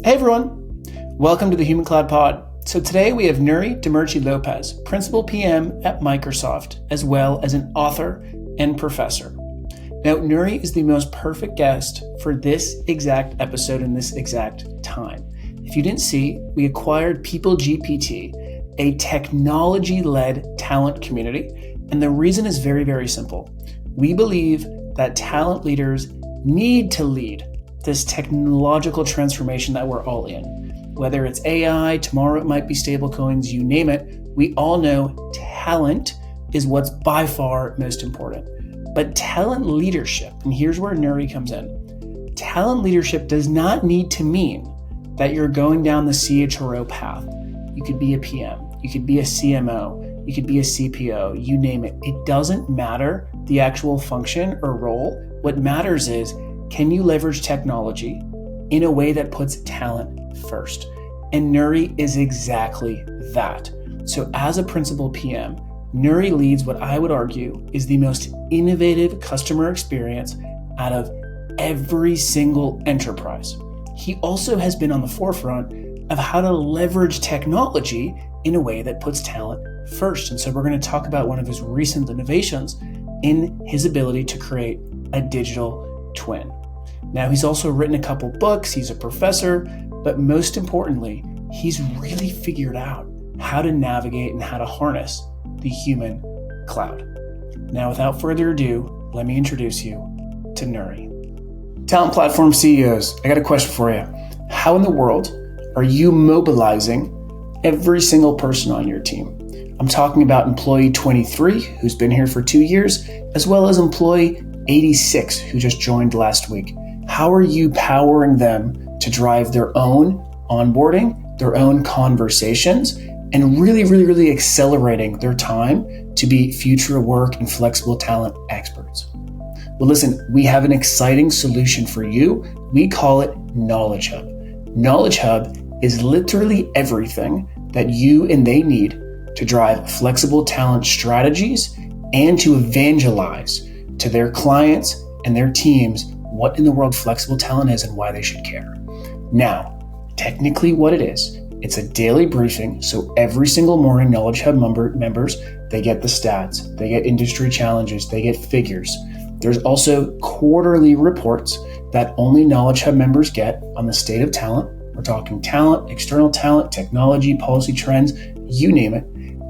Hey everyone, welcome to the Human Cloud Pod. So today we have Nuri Demirci Lopez, Principal PM at Microsoft, as well as an author and professor. Now, Nuri is the most perfect guest for this exact episode in this exact time. If you didn't see, we acquired People GPT, a technology-led talent community, and the reason is very, very simple. We believe that talent leaders need to lead this technological transformation that we're all in. Whether it's AI, tomorrow it might be stablecoins, you name it, we all know talent is what's by far most important. But talent leadership, and here's where Nuri comes in, talent leadership does not need to mean that you're going down the CHRO path. You could be a PM, you could be a CMO, you could be a CPO, you name it. It doesn't matter the actual function or role. What matters is, can you leverage technology in a way that puts talent first? And Nuri is exactly that. So as a principal PM, Nuri leads what I would argue is the most innovative customer experience out of every single enterprise. He also has been on the forefront of how to leverage technology in a way that puts talent first. And so we're going to talk about one of his recent innovations in his ability to create a digital twin. Now, he's also written a couple books, he's a professor, but most importantly, he's really figured out how to navigate and how to harness the human cloud. Now, without further ado, let me introduce you to Nuri. Talent platform CEOs, I got a question for you. How in the world are you mobilizing every single person on your team? I'm talking about employee 23, who's been here for 2 years, as well as employee 86, who just joined last week. How are you powering them to drive their own onboarding, their own conversations, and really accelerating their time to be future work and flexible talent experts? Well, listen, we have an exciting solution for you. We call it Knowledge Hub. Knowledge Hub is literally everything that you and they need to drive flexible talent strategies and to evangelize to their clients and their teams what in the world flexible talent is and why they should care. Now, technically what it is, it's a daily briefing. So every single morning, Knowledge Hub members, they get the stats, they get industry challenges, they get figures. There's also quarterly reports that only Knowledge Hub members get on the state of talent. We're talking talent, external talent, technology, policy trends, you name it.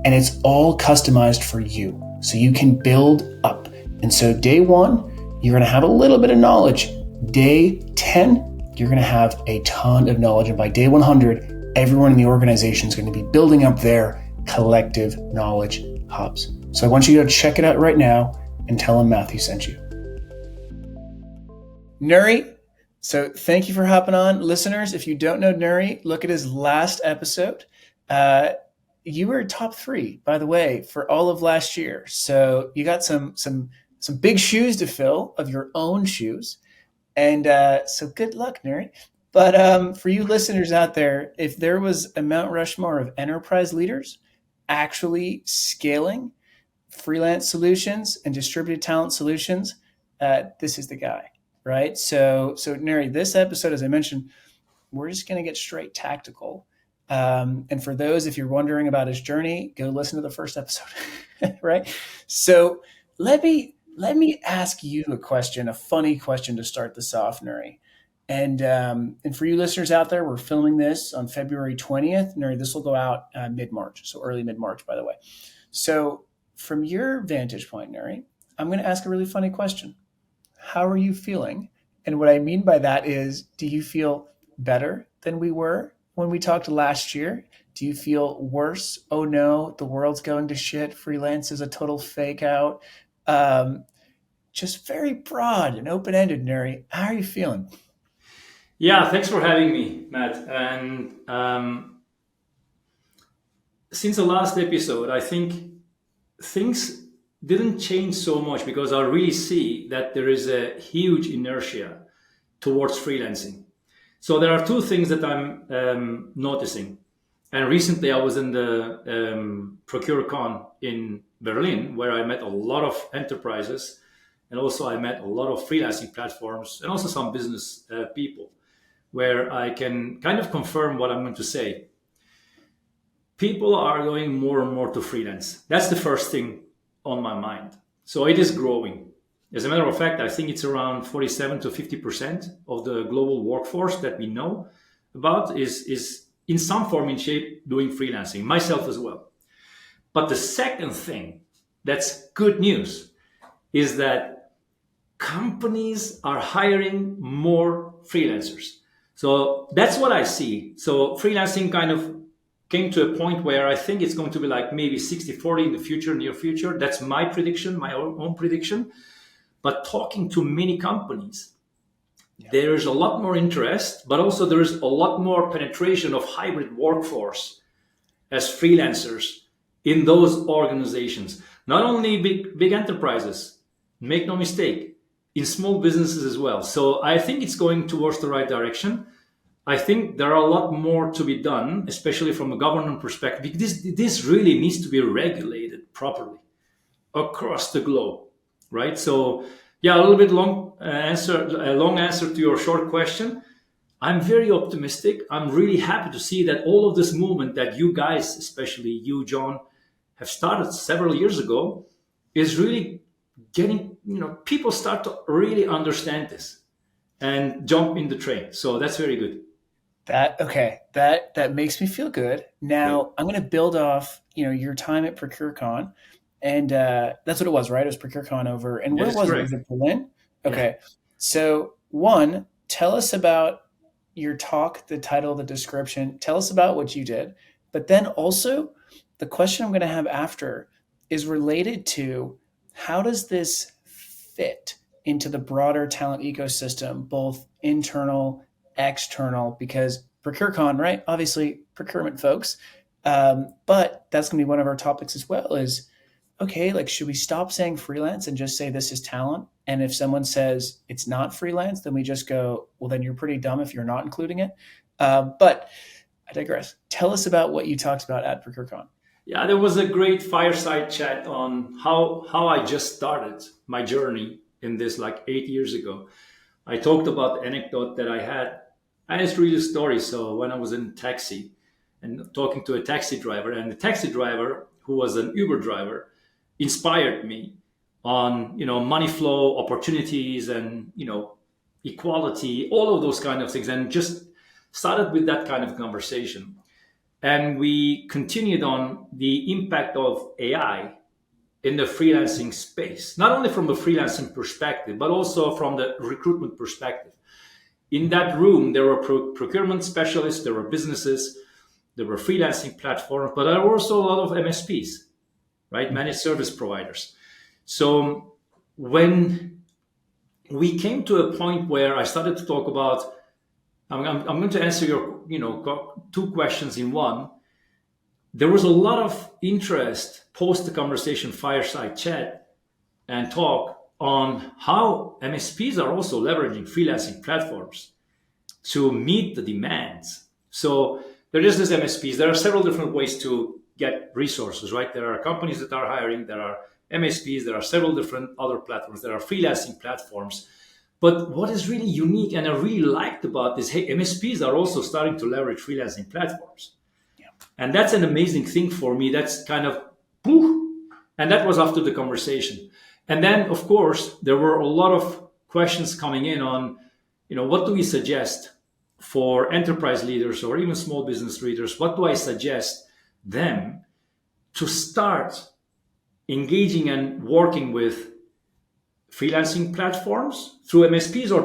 And it's all customized for you. So you can build up. And so day 1, you're going to have a little bit of knowledge. Day 10, you're going to have a ton of knowledge. And by day 100, everyone in the organization is going to be building up their collective knowledge hubs. So I want you to check it out right now and tell them Matthew sent you. Nuri, so thank you for hopping on. Listeners, if you don't know Nuri, look at his last episode. You were top 3, by the way, for all of last year. So you got some big shoes to fill of your own shoes. And so good luck, Nuri. But for you listeners out there, if there was a Mount Rushmore of enterprise leaders actually scaling freelance solutions and distributed talent solutions, this is the guy, right? So Nuri, this episode, as I mentioned, we're just going to get straight tactical. And for those, if you're wondering about his journey, go listen to the first episode, right? So let me ask you a question, a funny question to start this off, Nuri. And for you listeners out there, we're filming this on February 20th. Nuri, this will go out mid-March, so early mid-March, by the way. So from your vantage point, Nuri, I'm going to ask a really funny question. How are you feeling? And what I mean by that is, do you feel better than we were when we talked last year? Do you feel worse? Oh no, the world's going to shit. Freelance is a total fake out. Just very broad and open-ended, Nuri. How are you feeling? Yeah, thanks for having me, Matt. And since the last episode, I think things didn't change so much because I really see that there is a huge inertia towards freelancing. So there are 2 things that I'm noticing. And recently I was in the ProcureCon in Berlin, where I met a lot of enterprises, and also I met a lot of freelancing platforms and also some business people. where I can kind of confirm what I'm going to say. People are going more and more to freelance. That's the first thing on my mind. So it is growing. As a matter of fact, I think it's around 47 to 50% of the global workforce that we know about is in some form in shape doing freelancing, myself as well. But the second thing that's good news is that companies are hiring more freelancers. So that's what I see. So freelancing kind of came to a point where I think it's going to be like maybe 60-40 in the future, near future. That's my prediction, my own prediction. But talking to many companies, there's a lot more interest, but also there's a lot more penetration of hybrid workforce as freelancers in those organizations. Not only big enterprises, make no mistake, in small businesses as well. So I think it's going towards the right direction. I think there are a lot more to be done, especially from a government perspective, because this really needs to be regulated properly across the globe, right? So, yeah, a little bit long answer to your short question. I'm very optimistic. I'm really happy to see that all of this movement that you guys, especially you, John, have started several years ago, is really getting, people start to really understand this and jump in the train. So that's very good. That makes me feel good. Now I'm going to build off, your time at ProcureCon, and that's what it was, right? It was ProcureCon over, and where was it? Was it Berlin? Okay, so one, tell us about your talk, the title, the description. Tell us about what you did, but then also the question I'm going to have after is related to how does this fit into the broader talent ecosystem, both internal, external, because ProcureCon, right? Obviously procurement folks. But that's going to be one of our topics as well is, okay, like, should we stop saying freelance and just say this is talent? And if someone says it's not freelance, then we just go, well, then you're pretty dumb if you're not including it. But I digress. Tell us about what you talked about at ProcureCon. Yeah, there was a great fireside chat on how I just started my journey in this like 8 years ago. I talked about the anecdote that I had, and it's really a story. So when I was in a taxi and talking to a taxi driver, and the taxi driver, who was an Uber driver, inspired me on, money flow, opportunities, and, equality, all of those kind of things, and just started with that kind of conversation. And we continued on the impact of AI in the freelancing space, not only from a freelancing perspective, but also from the recruitment perspective. In that room, there were procurement specialists, there were businesses, there were freelancing platforms, but there were also a lot of MSPs, right? Managed service providers. So when we came to a point where I started to talk about, I'm going to answer your, two questions in one. There was a lot of interest post the conversation fireside chat and talk on how MSPs are also leveraging freelancing platforms to meet the demands. So there is this MSPs. There are several different ways to get resources, right? There are companies that are hiring. There are MSPs. There are several different other platforms. There are freelancing platforms. But what is really unique and I really liked about this, hey, MSPs are also starting to leverage freelancing platforms. Yeah. And that's an amazing thing for me. That's kind of, poof. And that was after the conversation. And then, of course, there were a lot of questions coming in on, what do we suggest for enterprise leaders or even small business leaders? What do I suggest them to start engaging and working with freelancing platforms through MSPs or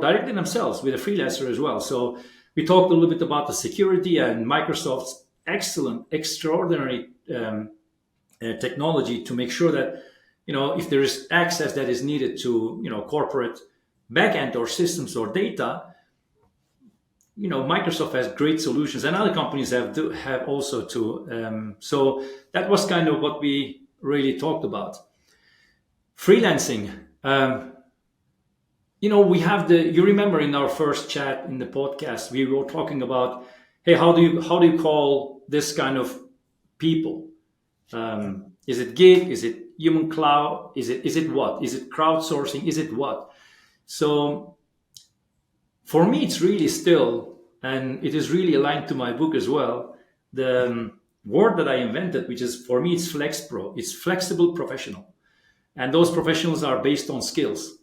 directly themselves with a freelancer as well. So we talked a little bit about the security and Microsoft's excellent, extraordinary technology to make sure that, if there is access that is needed to, corporate backend or systems or data, Microsoft has great solutions and other companies have also too. So that was kind of what we really talked about. Freelancing, we have you remember in our first chat in the podcast, we were talking about, hey, how do you call this kind of people? Is it gig? Is it human cloud? Is it what? Is it crowdsourcing? Is it what? So For me, it's really still, and it is really aligned to my book as well, the word that I invented, which is, for me, it's flex pro. It's flexible professional. And those professionals are based on skills.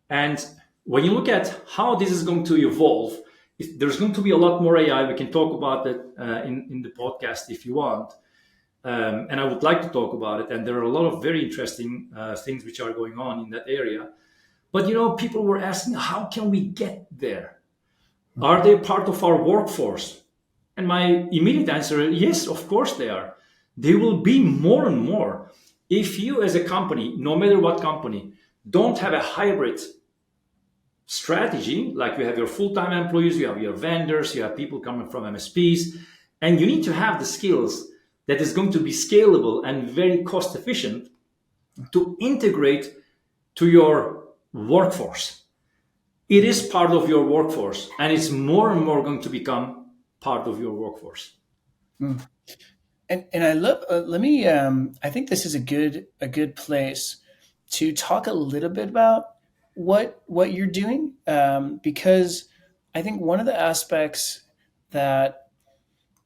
And when you look at how this is going to evolve, there's going to be a lot more AI. We can talk about it in the podcast if you want. And I would like to talk about it. And there are a lot of very interesting things which are going on in that area. But, people were asking, how can we get there? Are they part of our workforce? And my immediate answer is, yes, of course they are. They will be more and more. If you as a company, no matter what company, don't have a hybrid strategy, like you have your full-time employees, you have your vendors, you have people coming from MSPs, and you need to have the skills that is going to be scalable and very cost efficient to integrate to your workforce. It is part of your workforce, and it's more and more going to become part of your workforce. Mm. And I love. Let me. I think this is a good place to talk a little bit about what you're doing, because I think one of the aspects that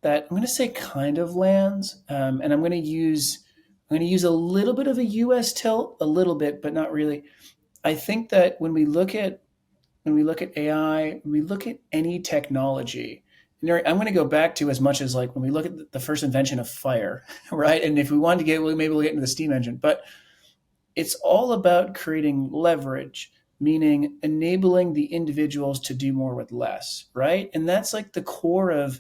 I'm going to say kind of lands, and I'm going to use a little bit of a U.S. tilt, a little bit, but not really. I think that when we look at AI, when we look at any technology, I'm going to go back to as much as like when we look at the first invention of fire, right? And if we wanted to maybe we'll get into the steam engine, but it's all about creating leverage, meaning enabling the individuals to do more with less, right? And that's like the core of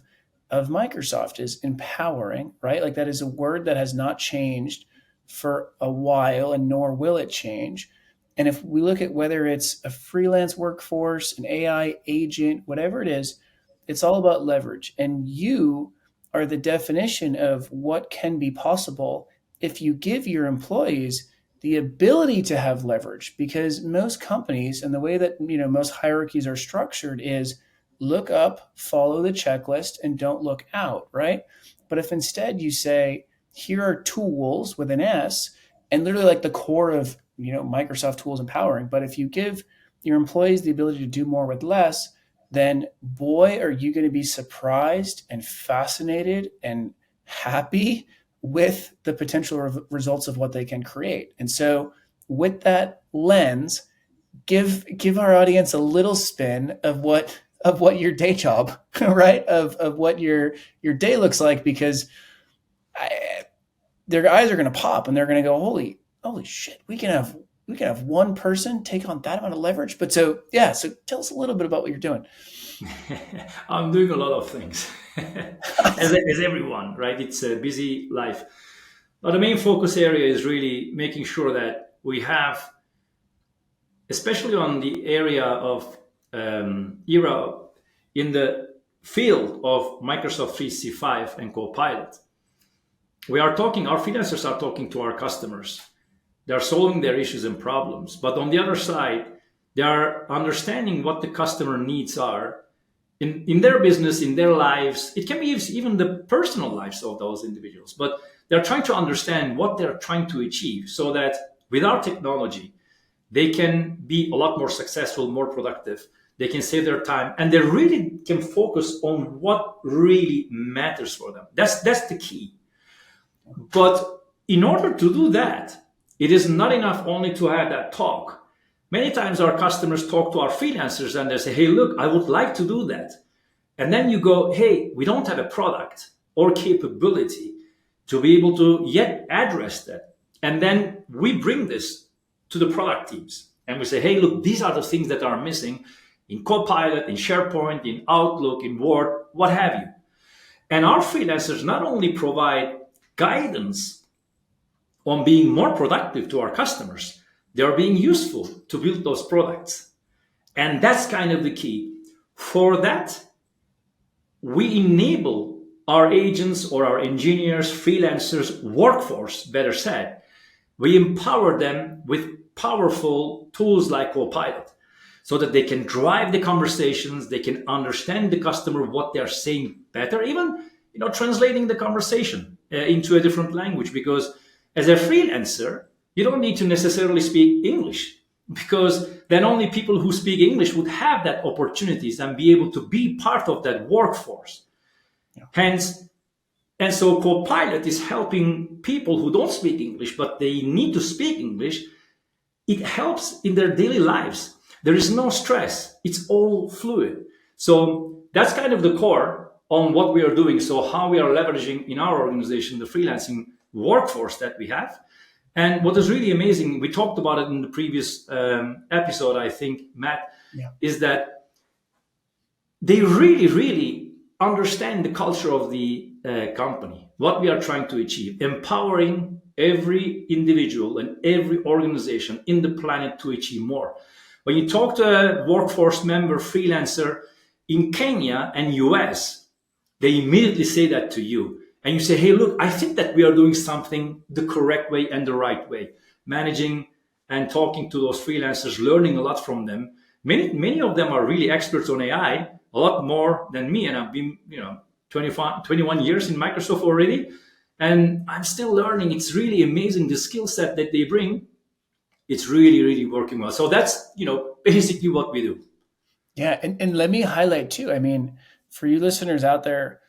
Microsoft is empowering, right? Like that is a word that has not changed for a while, and nor will it change. And if we look at whether it's a freelance workforce, an AI agent, whatever it is, it's all about leverage. And you are the definition of what can be possible if you give your employees the ability to have leverage. Because most companies, and the way that most hierarchies are structured, is look up, follow the checklist, and don't look out, right? But if instead you say, here are tools with an S, and literally like the core of Microsoft tools empowering, but if you give your employees the ability to do more with less, then boy, are you going to be surprised and fascinated and happy with the potential results of what they can create. And so with that lens, give our audience a little spin of what your day job, right? Of what your day looks like, because their eyes are going to pop and they're going to go, holy shit, we can have one person take on that amount of leverage. But so tell us a little bit about what you're doing. I'm doing a lot of things as everyone, right? It's a busy life. But the main focus area is really making sure that we have, especially on the area of era in the field of Microsoft 365 and Copilot, our freelancers are talking to our customers. They're solving their issues and problems. But on the other side, they are understanding what the customer needs are in their business, in their lives. It can be even the personal lives of those individuals. But they're trying to understand what they're trying to achieve so that with our technology, they can be a lot more successful, more productive. They can save their time, and they really can focus on what really matters for them. That's the key. But in order to do that, it is not enough only to have that talk. Many times our customers talk to our freelancers and they say, hey, look, I would like to do that. And then you go, hey, we don't have a product or capability to be able to yet address that. And then we bring this to the product teams and we say, hey, look, these are the things that are missing in Copilot, in SharePoint, in Outlook, in Word, what have you. And our freelancers not only provide guidance on being more productive to our customers, they are being useful to build those products. And that's kind of the key. For that, we enable our agents or our engineers, freelancers, workforce, better said. We empower them with powerful tools like Copilot so that they can drive the conversations, they can understand the customer, what they're saying better, even translating the conversation into a different language. Because as a freelancer, you don't need to necessarily speak English. because then only people who speak English would have that opportunities and be able to be part of that workforce. Yeah. Hence, and so Copilot is helping people who don't speak English, but they need to speak English. It helps in their daily lives. There is no stress. It's all fluid. So that's kind of the core on what we are doing. So how we are leveraging in our organization, the freelancing workforce that we have. And what is really amazing, we talked about it in the previous episode, I think, Matt, is that they really, really understand the culture of the company, what we are trying to achieve, empowering every individual and every organization in the planet to achieve more. When you talk to a workforce member, freelancer in Kenya and US, they immediately say that to you. And you say, hey, look, I think that we are doing something the correct way and the right way. Managing and talking to those freelancers, learning a lot from them. Many of them are really experts on AI, a lot more than me. And I've been, 21 years in Microsoft already. And I'm still learning. It's really amazing, the skill set that they bring. It's really, really working well. So that's, basically what we do. Yeah. And let me highlight too. I mean, for you listeners out there,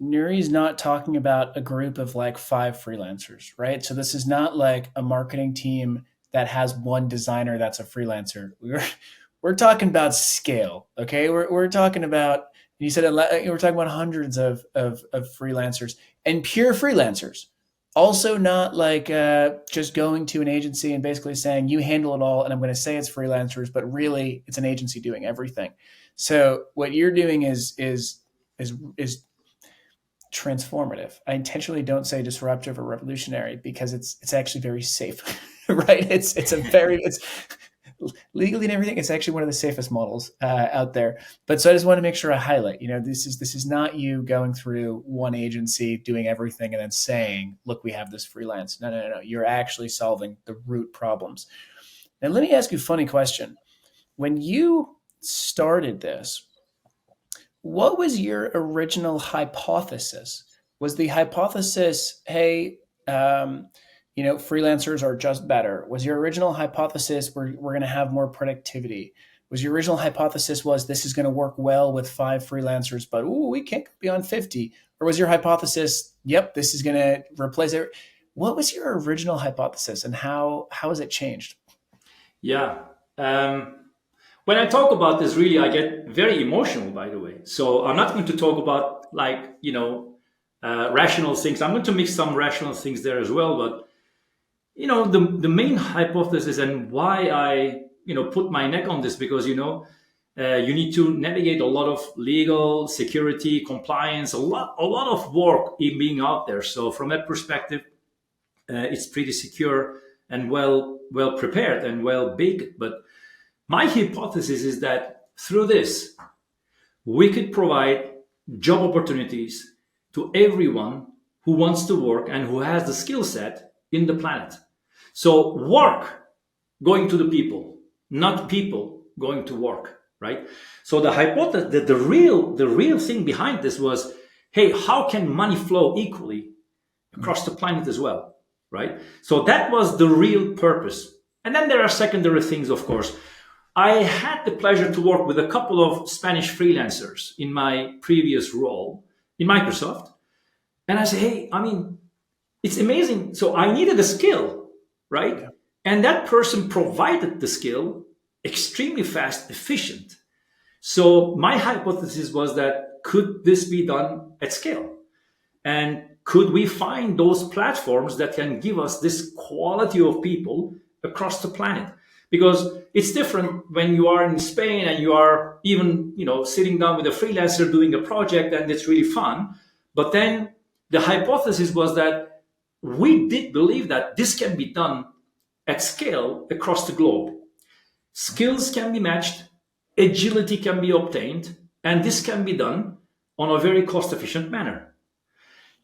Nuri's not talking about a group of like 5 freelancers, right? So this is not like a marketing team that has one designer that's a freelancer. We're talking about scale, okay? We're talking about, you said we're talking about hundreds of freelancers and pure freelancers. Also not like just going to an agency and basically saying you handle it all and I'm going to say it's freelancers, but really it's an agency doing everything. So what you're doing is transformative. I intentionally don't say disruptive or revolutionary because it's actually very safe, right? It's legally and everything. It's actually one of the safest models out there. But so I just want to make sure I highlight, this is not you going through one agency doing everything and then saying, look, we have this freelance. No. You're actually solving the root problems. Now, let me ask you a funny question. When you started this, what was your original hypothesis? Was the hypothesis, hey, freelancers are just better? Was your original hypothesis we're going to have more productivity? Was your original hypothesis was this is going to work well with 5 freelancers, but we can't go beyond 50? Or was your hypothesis, yep, this is going to replace it? What was your original hypothesis and how has it changed? Yeah. When I talk about this, really, I get very emotional, by the way. So I'm not going to talk about rational things. I'm going to mix some rational things there as well. But, the main hypothesis and why I, put my neck on this, because, you need to navigate a lot of legal, security, compliance, a lot of work in being out there. So from that perspective, it's pretty secure and well prepared and well baked. But my hypothesis is that through this, we could provide job opportunities to everyone who wants to work and who has the skill set in the planet. So work going to the people, not people going to work, right? So the hypothesis, the real thing behind this was, hey, how can money flow equally across the planet as well, right? So that was the real purpose. And then there are secondary things, of course. I had the pleasure to work with a couple of Spanish freelancers in my previous role in Microsoft. And I said, hey, it's amazing. So I needed a skill, right? Yeah. And that person provided the skill extremely fast, efficient. So my hypothesis was that could this be done at scale? And could we find those platforms that can give us this quality of people across the planet? Because it's different when you are in Spain and you are even, sitting down with a freelancer doing a project and it's really fun. But then the hypothesis was that we did believe that this can be done at scale across the globe. Skills can be matched, agility can be obtained, and this can be done on a very cost-efficient manner.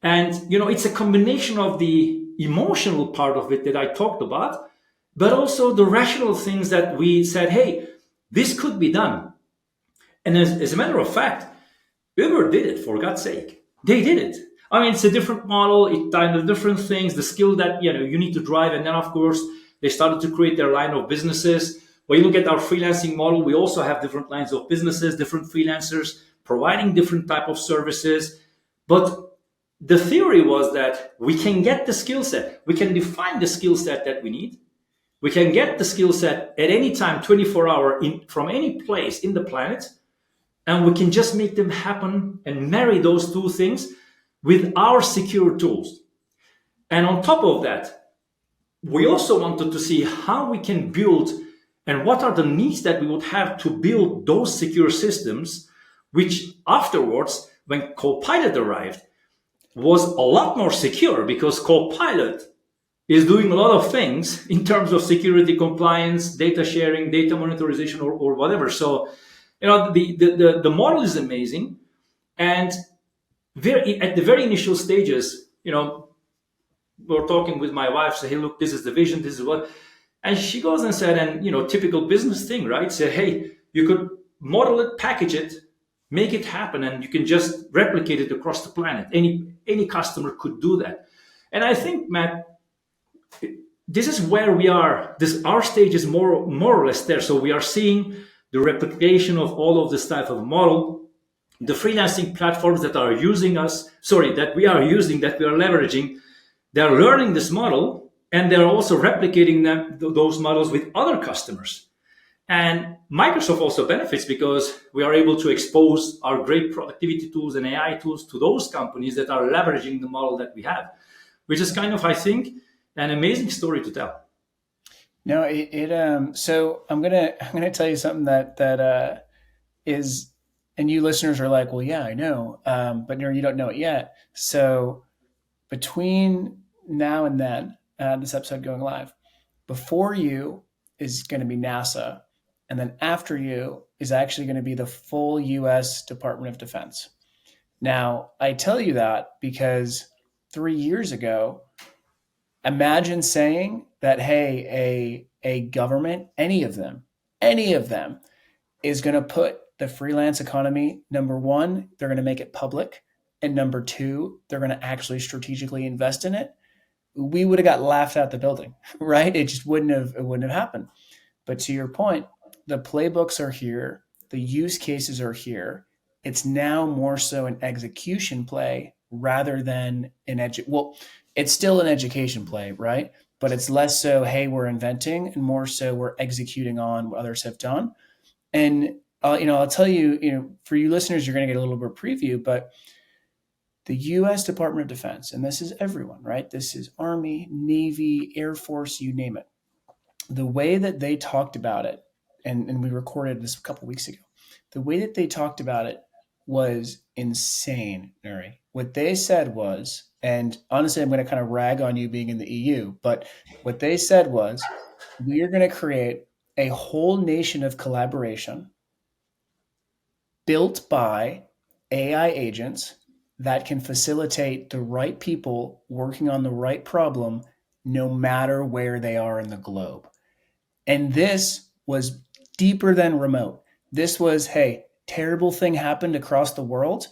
And, it's a combination of the emotional part of it that I talked about, but also the rational things that we said, hey, this could be done. And as a matter of fact, Uber did it, for God's sake. They did it. It's a different model. It kind of different things, the skill that, you need to drive. And then, of course, They started to create their line of businesses. When you look at our freelancing model, we also have different lines of businesses, different freelancers providing different type of services. But the theory was that we can get the skill set, we can define the skill set that we need. We can get the skill set at any time, 24 hours from any place in the planet, and we can just make them happen and marry those two things with our secure tools. And on top of that, we also wanted to see how we can build and what are the needs that we would have to build those secure systems, which afterwards, when Copilot arrived, was a lot more secure, because Copilot is doing a lot of things in terms of security, compliance, data sharing, data monetization, or whatever. So, the model is amazing. And at the very initial stages, we're talking with my wife, say, hey, look, this is the vision, this is what. And she goes and said, and, typical business thing, right? Say, hey, you could model it, package it, make it happen, and you can just replicate it across the planet. Any customer could do that. And I think, Matt, this is where we are. Our stage is more or less there. So we are seeing the replication of all of this type of model. The freelancing platforms that we are using, that we are leveraging, they're learning this model, and they're also replicating those models with other customers. And Microsoft also benefits because we are able to expose our great productivity tools and AI tools to those companies that are leveraging the model that we have, which is kind of, I think, an amazing story to tell. No, so I'm gonna tell you something that is, and you listeners are like, well, yeah, I know, but you don't know it yet. So between now and then, this episode going live, before you is going to be NASA, and then after you is actually going to be the full U.S. Department of Defense. Now, I tell you that because 3 years ago, imagine saying that, hey, a government, any of them is going to put the freelance economy, number one, they're going to make it public. And number two, they're going to actually strategically invest in it. We would have got laughed out the building, right? It just wouldn't have happened. But to your point, the playbooks are here. The use cases are here. It's now more so an execution play rather than it's still an education play, right? But it's less so, hey, we're inventing, and more so we're executing on what others have done. And I'll tell you, for you listeners, you're going to get a little bit of preview, but the U.S. Department of Defense, and this is everyone, right? This is Army, Navy, Air Force, you name it. The way that they talked about it, and we recorded this a couple weeks ago, the way that they talked about it was insane, Nuri. What they said was, and honestly, I'm going to kind of rag on you being in the EU, but what they said was, we are going to create a whole nation of collaboration built by AI agents that can facilitate the right people working on the right problem, no matter where they are in the globe. And this was deeper than remote. This was, hey, terrible thing happened across the world.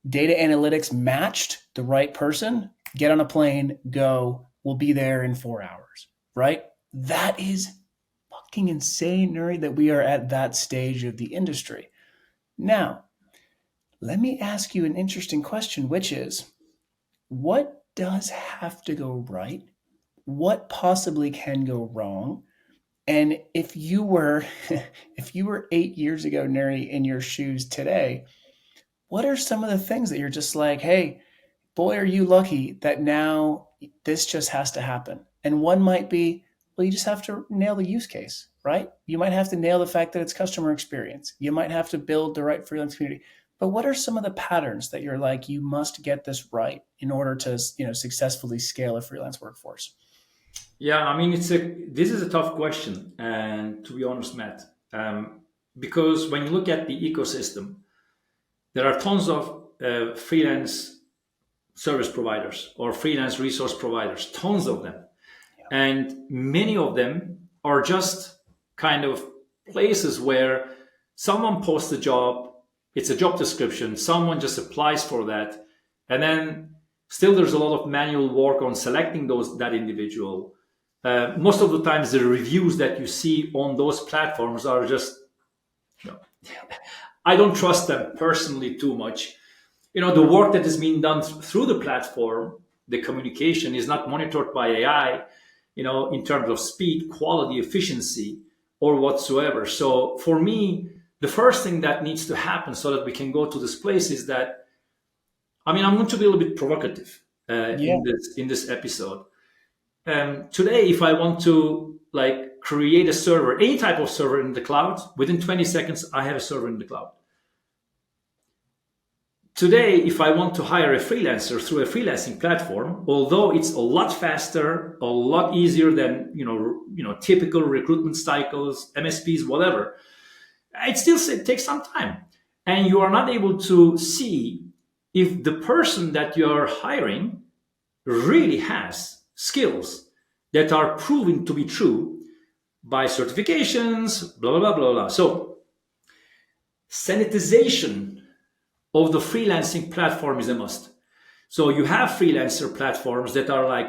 Data analytics matched the right person. Get on a plane, go. We'll be there in 4 hours, right? That is fucking insane, Nuri, that we are at that stage of the industry. Now, let me ask you an interesting question, which is, what does have to go right? What possibly can go wrong? And if you were 8 years ago, Nuri, in your shoes today, what are some of the things that you're just like, hey, boy, are you lucky that now this just has to happen? And one might be, well, you just have to nail the use case, right? You might have to nail the fact that it's customer experience. You might have to build the right freelance community. But what are some of the patterns that you're like, you must get this right in order to, successfully scale a freelance workforce? Yeah, I mean, this is a tough question, and to be honest, Matt, because when you look at the ecosystem, there are tons of freelance service providers or freelance resource providers, tons of them, and many of them are just kind of places where someone posts a job, it's a job description, someone just applies for that, and then still there's a lot of manual work on selecting that individual. most of the times the reviews that you see on those platforms are just, you know, I don't trust them personally too much. The work that is being done through the platform, the communication is not monitored by AI, in terms of speed, quality, efficiency, or whatsoever. So for me, the first thing that needs to happen so that we can go to this place is that, I'm going to be a little bit provocative in this episode. Today, if I want to create a server, any type of server in the cloud, within 20 seconds, I have a server in the cloud. Today, if I want to hire a freelancer through a freelancing platform, although it's a lot faster, a lot easier than typical recruitment cycles, MSPs, whatever, it still takes some time, and you are not able to see if the person that you are hiring really has skills that are proven to be true by certifications, blah blah blah blah. So, sanitization of the freelancing platform is a must. So you have freelancer platforms that are like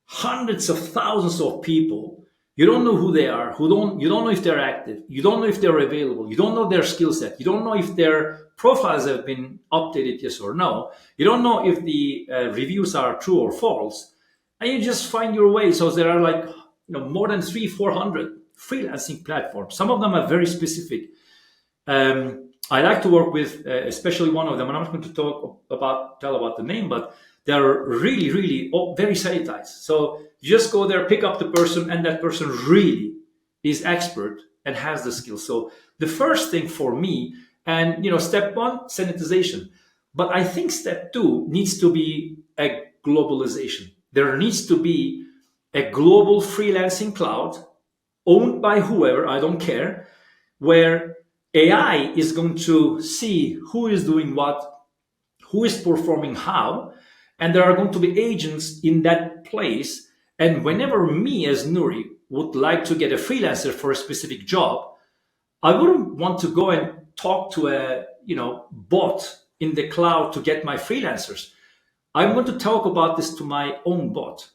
hundreds of thousands of people. You don't know who they are, you don't know if they're active, you don't know if they're available, you don't know their skill set, you don't know if their profiles have been updated, yes or no, you don't know if the reviews are true or false, and you just find your way. So there are more than 300-400 freelancing platforms. Some of them are very specific. I like to work with, especially one of them, and I'm not going to tell about the name, but they're really, really very sanitized. So you just go there, pick up the person, and that person really is expert and has the skills. So the first thing for me, and step one, sanitization. But I think step two needs to be a globalization. There needs to be a global freelancing cloud owned by whoever, I don't care, where AI is going to see who is doing what, who is performing how, and there are going to be agents in that place. And whenever me as Nuri would like to get a freelancer for a specific job, I wouldn't want to go and talk to a bot in the cloud to get my freelancers. I'm going to talk about this to my own bot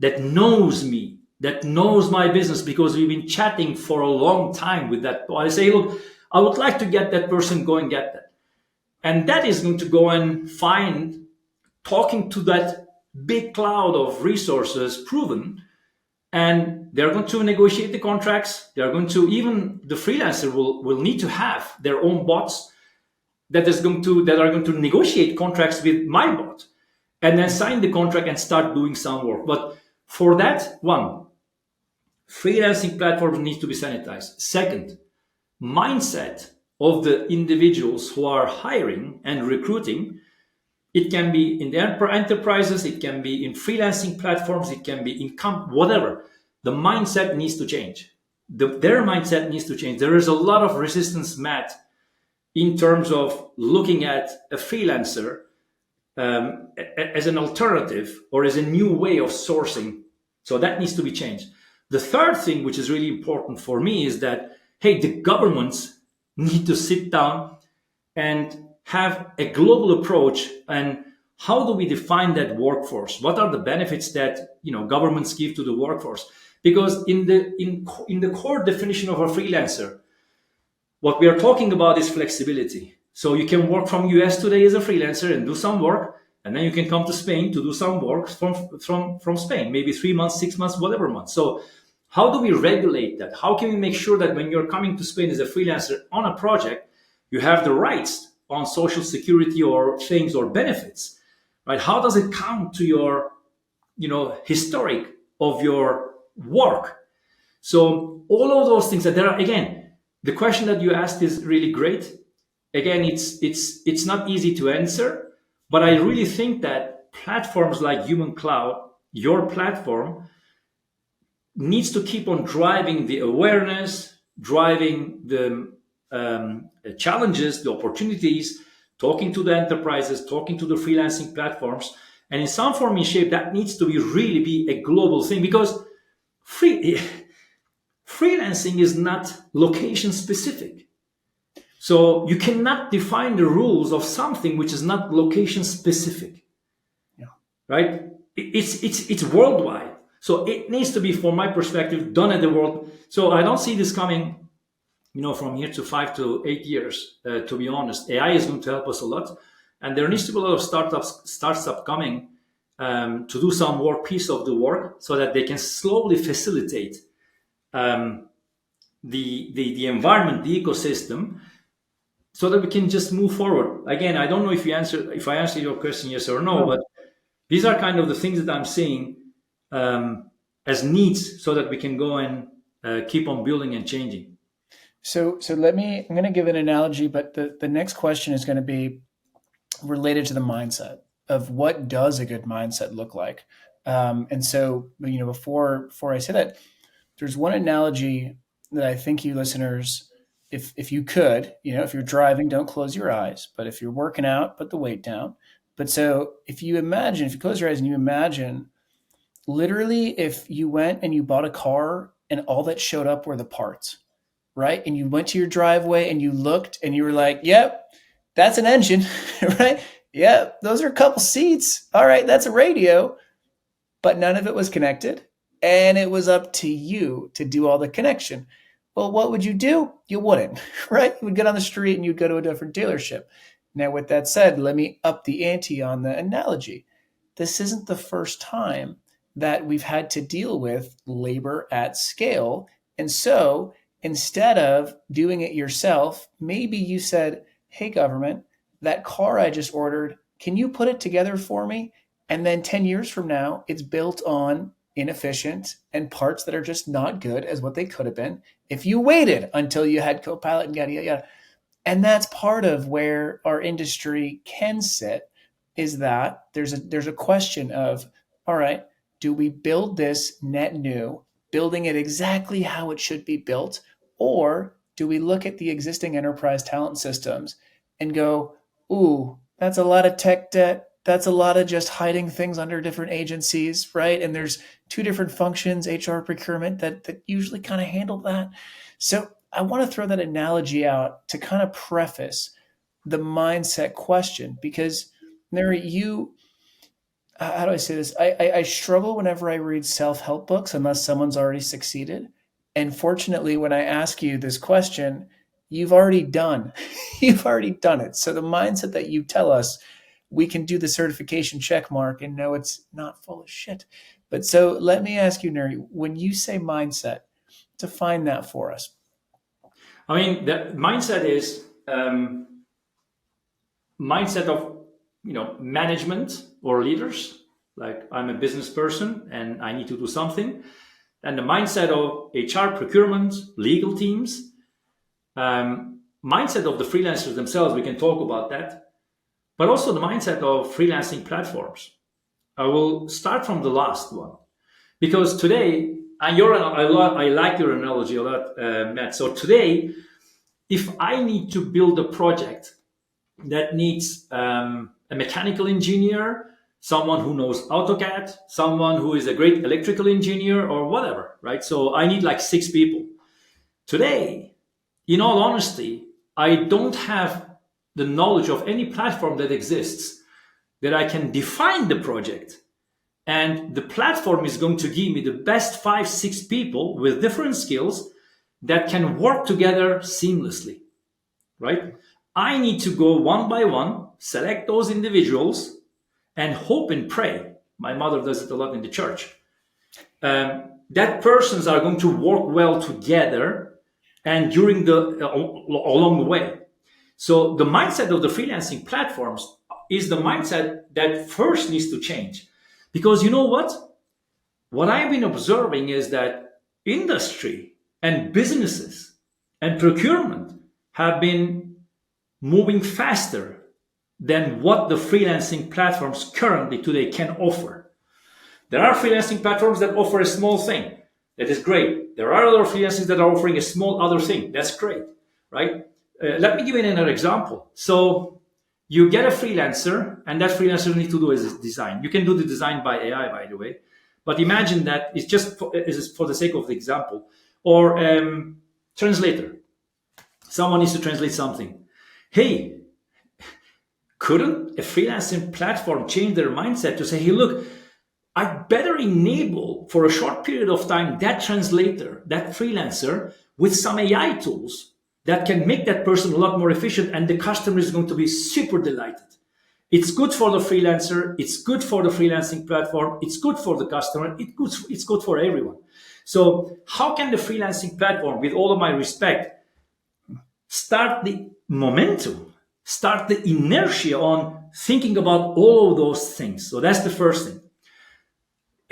that knows me, that knows my business, because we've been chatting for a long time with that bot. I say, look, I would like to get that person, go and get that. And that is going to go and find, talking to that big cloud of resources proven, and they're going to negotiate the contracts. They're going to, even the freelancer will need to have their own bots that are going to negotiate contracts with my bot, and then sign the contract and start doing some work. But for that, one, freelancing platforms need to be sanitized. Second, mindset of the individuals who are hiring and recruiting. It can be in the enterprises, it can be in freelancing platforms, it can be in whatever. The mindset needs to change. Their mindset needs to change. There is a lot of resistance, Matt, in terms of looking at a freelancer as an alternative or as a new way of sourcing. So that needs to be changed. The third thing, which is really important for me, is that, hey, the governments need to sit down and have a global approach. And how do we define that workforce? What are the benefits that governments give to the workforce? Because in the core definition of a freelancer, what we are talking about is flexibility. So you can work from US today as a freelancer and do some work, and then you can come to Spain to do some work from Spain, maybe 3 months, 6 months, whatever month. So how do we regulate that? How can we make sure that when you're coming to Spain as a freelancer on a project, you have the rights on social security or things or benefits, right? How does it count to your, historic of your work? So all of those things that there are, again, the question that you asked is really great. Again, it's not easy to answer, but I really think that platforms like Human Cloud, your platform, needs to keep on driving the awareness, driving the challenges, the opportunities, talking to the enterprises, talking to the freelancing platforms, and in some form and shape that needs to really be a global thing, because freelancing is not location specific. So you cannot define the rules of something which is not location specific. Yeah. Right? It's worldwide. So it needs to be, from my perspective, done at the world. So I don't see this coming, from here to 5 to 8 years. To be honest, AI is going to help us a lot, and there needs to be a lot of startups coming to do some piece of the work, so that they can slowly facilitate the environment, the ecosystem, so that we can just move forward. Again, I don't know if I answered your question yes or no, but these are kind of the things that I'm seeing as needs, so that we can go and keep on building and changing. So I'm going to give an analogy, but the next question is going to be related to the mindset of what does a good mindset look like. And so, before I say that, there's one analogy that I think you listeners, if you could, if you're driving, don't close your eyes, but if you're working out, put the weight down. But so if you close your eyes and you imagine, literally, if you went and you bought a car and all that showed up were the parts, right? And you went to your driveway and you looked and you were like, yep, that's an engine, right? Yep, those are a couple seats. All right, that's a radio. But none of it was connected. And it was up to you to do all the connection. Well, what would you do? You wouldn't, right? You would get on the street and you'd go to a different dealership. Now, with that said, let me up the ante on the analogy. This isn't the first time that we've had to deal with labor at scale. And so instead of doing it yourself, maybe you said, hey, government, that car I just ordered, can you put it together for me? And then 10 years from now, it's built on inefficient and parts that are just not good as what they could have been if you waited until you had Copilot and yada, yada, yada. And that's part of where our industry can sit, is that there's a question of, all right, do we build this net new, building it exactly how it should be built, or do we look at the existing enterprise talent systems and go, ooh, that's a lot of tech debt. That's a lot of just hiding things under different agencies, right? And there's two different functions, HR, procurement, that usually kind of handle that. So I want to throw that analogy out to kind of preface the mindset question, because Nuri, how do I say this? I struggle whenever I read self-help books unless someone's already succeeded. And fortunately, when I ask you this question, you've already done it. So the mindset that you tell us, we can do the certification check mark and know it's not full of shit. But so let me ask you, Nuri, when you say mindset, define that for us. I mean, the mindset is mindset of management or leaders. Like, I'm a business person and I need to do something. And the mindset of HR, procurement, legal teams, mindset of the freelancers themselves. We can talk about that. But also the mindset of freelancing platforms. I will start from the last one, because today, and I like your analogy a lot, Matt. So today, if I need to build a project that needs a mechanical engineer, someone who knows AutoCAD, someone who is a great electrical engineer, or whatever, right? So I need like 6 people. Today, in all honesty, I don't have the knowledge of any platform that exists that I can define the project. And the platform is going to give me the best 5-6 people with different skills that can work together seamlessly, right? I need to go one by one, select those individuals, and hope and pray. My mother does it a lot in the church. That persons are going to work well together and along the way. So the mindset of the freelancing platforms is the mindset that first needs to change. Because you know what? What I've been observing is that industry and businesses and procurement have been moving faster than what the freelancing platforms currently today can offer. There are freelancing platforms that offer a small thing. That is great. There are other freelancers that are offering a small other thing. That's great, right? Let me give you another example. So you get a freelancer, and that freelancer needs to do his design. You can do the design by AI, by the way. But imagine that it's just for the sake of the example. Or translator. Someone needs to translate something. Hey, couldn't a freelancing platform change their mindset to say, hey, look, I better enable for a short period of time that translator, that freelancer, with some AI tools that can make that person a lot more efficient, and the customer is going to be super delighted. It's good for the freelancer, it's good for the freelancing platform, it's good for the customer, it's good for everyone. So how can the freelancing platform, with all of my respect, start the momentum, start the inertia on thinking about all of those things? So that's the first thing.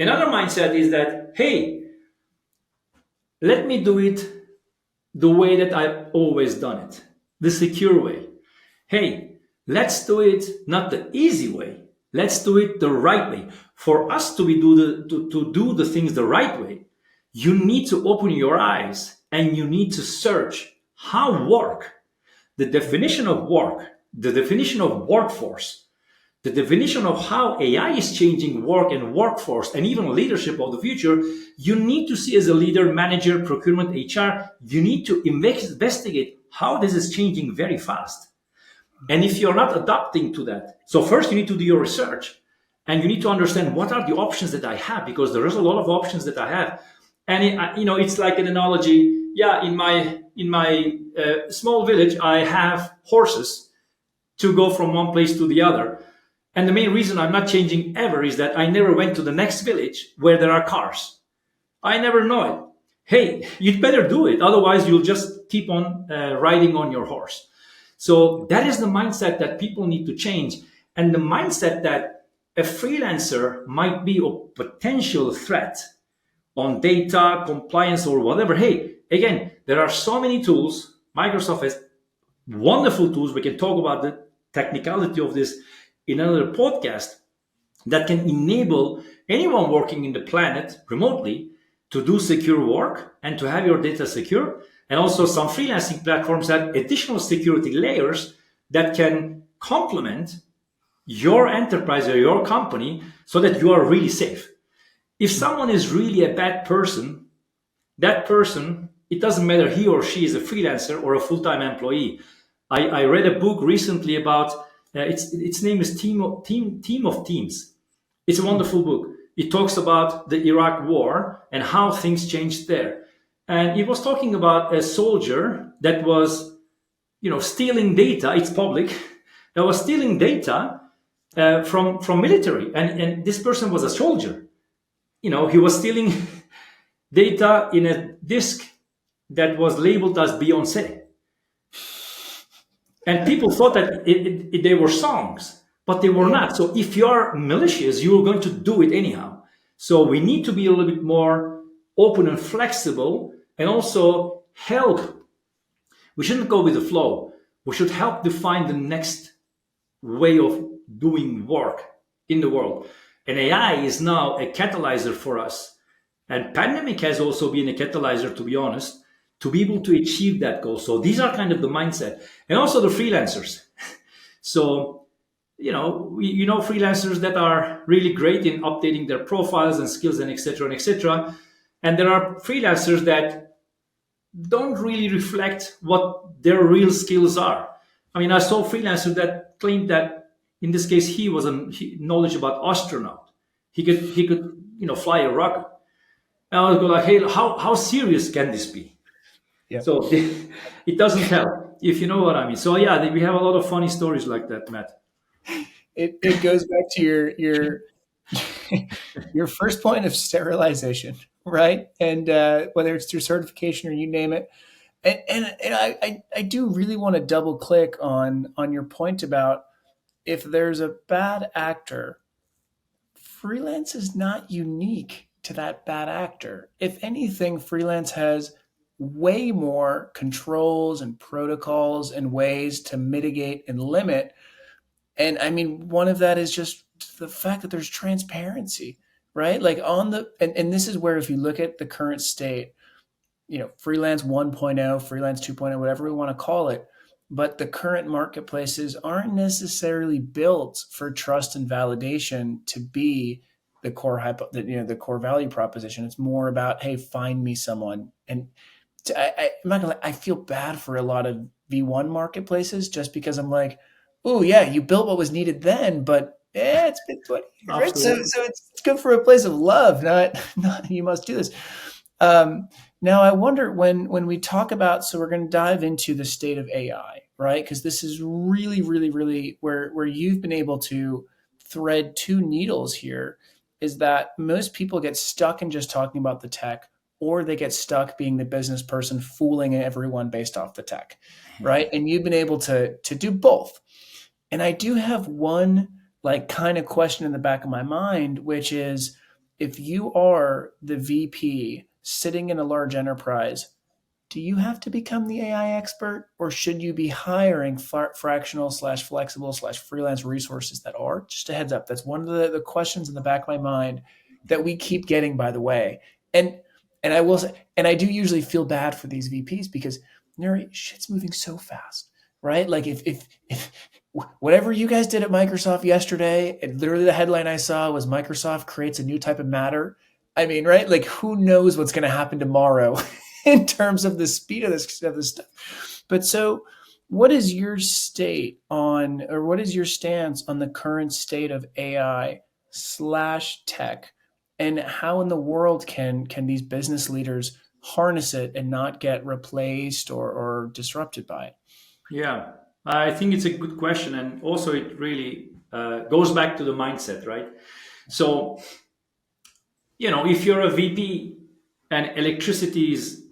Another mindset is that, hey, let me do it the way that I've always done it, the secure way. Hey, let's do it not the easy way. Let's do it the right way. For us to do the things the right way, you need to open your eyes and you need to search how work, the definition of work, the definition of workforce, the definition of how AI is changing work and workforce and even leadership of the future. You need to see, as a leader, manager, procurement, HR, you need to investigate how this is changing very fast. And if you're not adapting to that, so first you need to do your research and you need to understand what are the options that I have, because there is a lot of options that I have. And it's like an analogy. Yeah, in my small village, I have horses to go from one place to the other. And the main reason I'm not changing ever is that I never went to the next village where there are cars. I never know it. Hey, you'd better do it. Otherwise, you'll just keep on riding on your horse. So that is the mindset that people need to change. And the mindset that a freelancer might be a potential threat on data, compliance, or whatever. Hey, again, there are so many tools. Microsoft has wonderful tools. We can talk about the technicality of this in another podcast, that can enable anyone working in the planet remotely to do secure work and to have your data secure. And also some freelancing platforms have additional security layers that can complement your enterprise or your company so that you are really safe. If someone is really a bad person, that person, it doesn't matter he or she is a freelancer or a full-time employee. I read a book recently about its name is Team of Teams. It's a wonderful book. It talks about the Iraq War and how things changed there. And it was talking about a soldier that was, stealing data. It's public. That was stealing data from military. And this person was a soldier. He was stealing data in a disk that was labeled as Beyonce. And people thought that they were songs, but they were not. So if you're malicious, you're going to do it anyhow. So we need to be a little bit more open and flexible, and also help. We shouldn't go with the flow. We should help define the next way of doing work in the world. And AI is now a catalyzer for us. And pandemic has also been a catalyzer, to be honest, to be able to achieve that goal. So these are kind of the mindset. And also the freelancers. So, freelancers that are really great in updating their profiles and skills and et cetera and et cetera. And there are freelancers that don't really reflect what their real skills are. I mean, I saw a freelancer that claimed that, in this case, he was knowledge about astronaut. He could, fly a rocket. And I was going like, hey, how serious can this be? Yeah. So it doesn't help, if you know what I mean. So yeah, we have a lot of funny stories like that, Matt. It goes back to your your first point of sterilization, right? And whether it's through certification or you name it. And I do really want to double click on your point about, if there's a bad actor, freelance is not unique to that bad actor. If anything, freelance has way more controls and protocols and ways to mitigate and limit. And I mean, one of that is just the fact that there's transparency, right? Like and this is where, if you look at the current state, freelance 1.0, freelance 2.0, whatever we want to call it, but the current marketplaces aren't necessarily built for trust and validation to be the core the core value proposition. It's more about, hey, find me someone. And I'm not gonna. I feel bad for a lot of V1 marketplaces, just because I'm like, oh yeah, you built what was needed then, but Yeah, it's been 20 years, right? So, Absolutely. so it's good for a place of love, not you must do this. Um, Now, I wonder when we talk about, so we're going to dive into the state of AI, right? Because this is really, really, really where you've been able to thread two needles here. Is that most people get stuck in just talking about the tech, or they get stuck being the business person fooling everyone based off the tech, right? And you've been able to do both. And I do have one like kind of question in the back of my mind, which is if you are the VP sitting in a large enterprise, do you have to become the AI expert, or should you be hiring fractional slash flexible slash freelance resources that are? Just a heads up. That's one of the questions in the back of my mind that we keep getting, by the way. And I will say, and I do usually feel bad for these VPs because Nuri, shit's moving so fast, right? Like if whatever you guys did at Microsoft yesterday, and literally the headline I saw was Microsoft creates a new type of matter. I mean, right? Like who knows what's going to happen tomorrow in terms of the speed of this stuff. But so what is your state on, or what is your stance on the current state of AI slash tech, and how in the world can these business leaders harness it and not get replaced or disrupted by it? Yeah, I think it's a good question, and also it really goes back to the mindset, right? So, if you're a VP and electricity is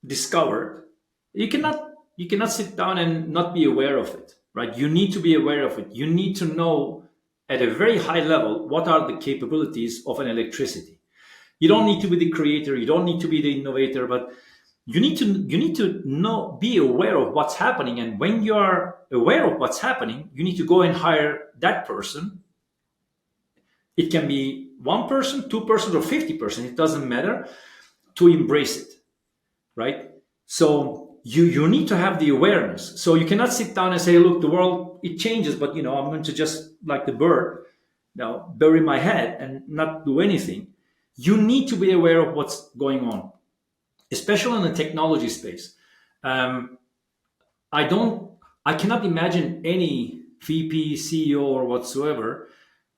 discovered, you cannot you cannot sit down and not be aware of it, right? You need to be aware of it. You need to know at a very high level what are the capabilities of an electricity. You don't need to be the creator, you don't need to be the innovator, but you need to know, be aware of what's happening. And when you are aware of what's happening, you need to go and hire that person. It can be one person, 2%, or 50%, it doesn't matter, to embrace it, right? So you need to have the awareness. So you cannot sit down and say, look, the world, it changes, but I'm going to just, like the bird, bury my head and not do anything. You need to be aware of what's going on, especially in the technology space. Um, I don't, I cannot imagine any VP, CEO, or whatsoever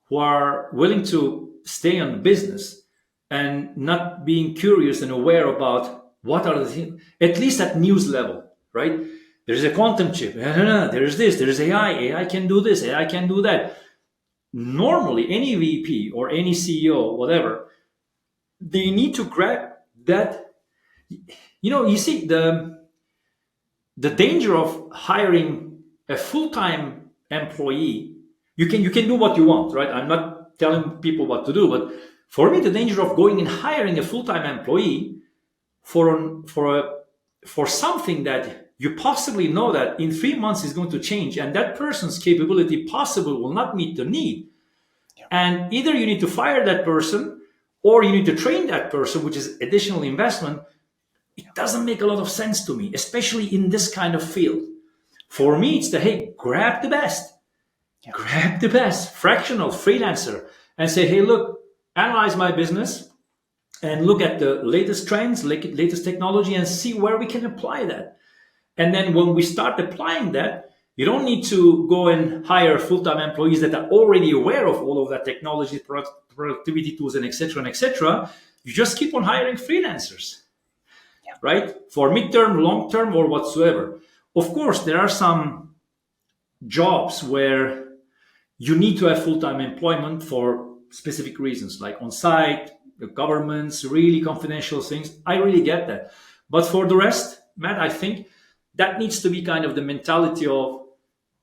who are willing to stay on the business and not being curious and aware about what are the things, at least at news level, right? There's a quantum chip. There's this, there's AI. AI can do this, AI can do that. Normally, any VP or any CEO, whatever, they need to grab that. You see, the danger of hiring a full-time employee, you can do what you want, right? I'm not telling people what to do, but for me, the danger of going and hiring a full-time employee for something that you possibly know that in 3 months is going to change, and that person's capability possibly will not meet the need. And either you need to fire that person or you need to train that person, which is additional investment. It doesn't make a lot of sense to me, especially in this kind of field. For me, it's hey, grab the best, Yeah. grab the best, fractional freelancer, and say, hey, look, analyze my business and look at the latest trends, latest technology, and see where we can apply that. And then when we start applying that, you don't need to go and hire full-time employees that are already aware of all of that technology, productivity tools, and etc. and etc. You just keep on hiring freelancers, right? For midterm, long term, or whatsoever. Of course, there are some jobs where you need to have full-time employment for specific reasons, like on site, the government's really confidential things. I really get that. But for the rest, Matt, I think that needs to be kind of the mentality of